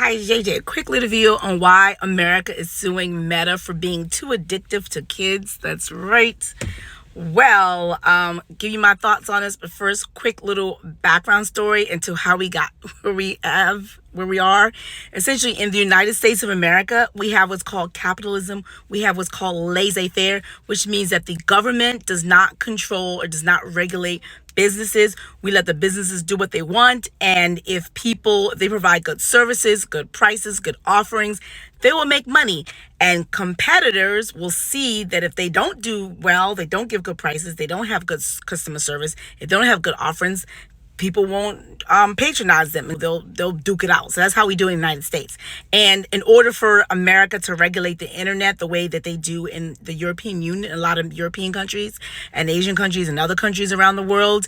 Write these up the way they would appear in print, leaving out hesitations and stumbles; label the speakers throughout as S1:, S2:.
S1: Hi, JJ. Quick little video on why America is suing Meta for being too addictive to kids. That's right. Well, give you my thoughts on this, but first, quick little background story into how we got where we are. Essentially, in the United States of America, we have what's called capitalism. We have what's called laissez-faire, which means that the government does not control or does not regulate businesses. We let the businesses do what they want, and if they provide good services, good prices, good offerings, they will make money. And competitors will see that if they don't do well, they don't give good prices, they don't have good customer service, if they don't have good offerings, people won't patronize them. They'll duke it out. So that's how we do in the United States. And in order for America to regulate the internet the way that they do in the European Union, a lot of European countries and Asian countries and other countries around the world,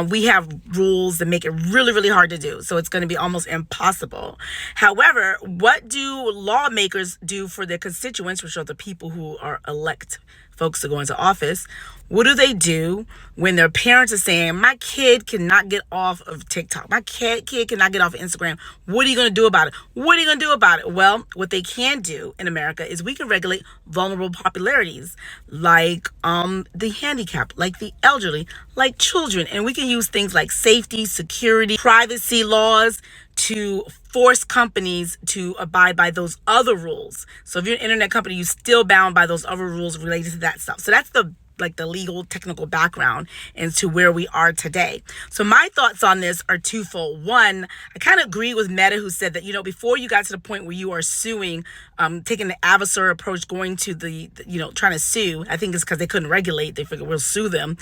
S1: we have rules that make it really, really hard to do. So it's going to be almost impossible. However, what do lawmakers do for their constituents, which are the people who are elect folks to go into office? What do they do when their parents are saying, my kid cannot get off of TikTok, my kid cannot get off of Instagram? What are you going to do about it? What are you going to do about it? Well, what they can do in America is we can regulate vulnerable popularities like the handicapped, like the elderly, like children. And we can use things like safety, security, privacy laws to force companies to abide by those other rules. So if you're an internet company, you're still bound by those other rules related to that stuff. So that's the legal technical background into where we are today. So my thoughts on this are twofold. One, I kind of agree with Meta, who said that, before you got to the point where you are suing, taking the adversarial approach, going to trying to sue, I think it's because they couldn't regulate. They figured we'll sue them.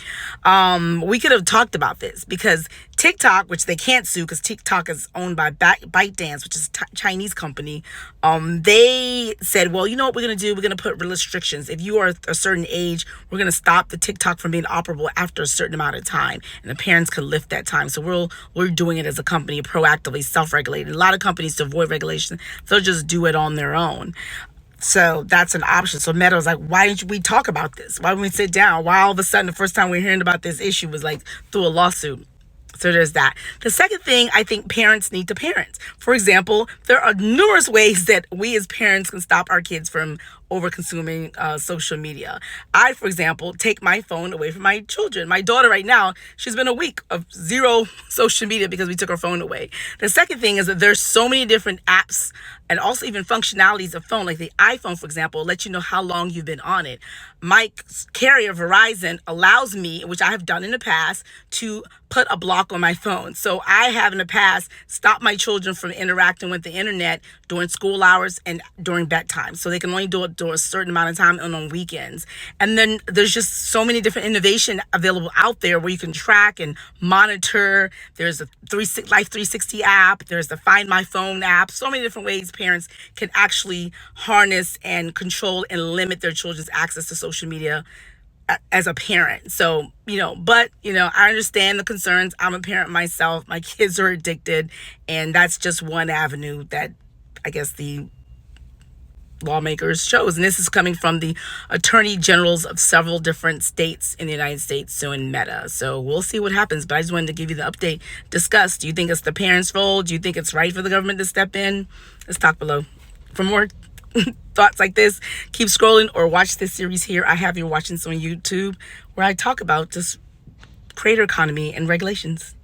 S1: We could have talked about this because TikTok, which they can't sue because TikTok is owned by ByteDance, which is a Chinese company. They said, well, you know what we're going to do? We're going to put restrictions. If you are a certain age, we're going to stop the TikTok from being operable after a certain amount of time, and the parents can lift that time. So we're doing it as a company, proactively, self-regulated. A lot of companies, to avoid regulation, they'll just do it on their own. So that's an option. So Meta was like, why didn't we talk about this? Why didn't we sit down? Why all of a sudden the first time we're hearing about this issue was through a lawsuit? So there's that. The second thing, I think parents need to parent. For example, there are numerous ways that we as parents can stop our kids from over-consuming social media. I, for example, take my phone away from my children. My daughter right now, she's been a week of zero social media because we took her phone away. The second thing is that there's so many different apps and also even functionalities of phone, like the iPhone, for example, let you know how long you've been on it. My carrier, Verizon, allows me, which I have done in the past, to put a block on my phone. So I have in the past stopped my children from interacting with the internet during school hours and during bedtime. So they can only do it during a certain amount of time and on weekends. And then there's just so many different innovation available out there where you can track and monitor. There's a Life 360 app. There's the Find My Phone app. So many different ways parents can actually harness and control and limit their children's access to social media as a parent. So, I understand the concerns. I'm a parent myself. My kids are addicted, and that's just one avenue that I guess the lawmakers chose. And this is coming from the attorney generals of several different states in the United States suing Meta. So we'll see what happens. But I just wanted to give you the update. Discuss. Do you think it's the parents' fault? Do you think it's right for the government to step in? Let's talk below. For more thoughts like this, keep scrolling or watch this series here. I have you watching this on YouTube where I talk about just creator economy and regulations.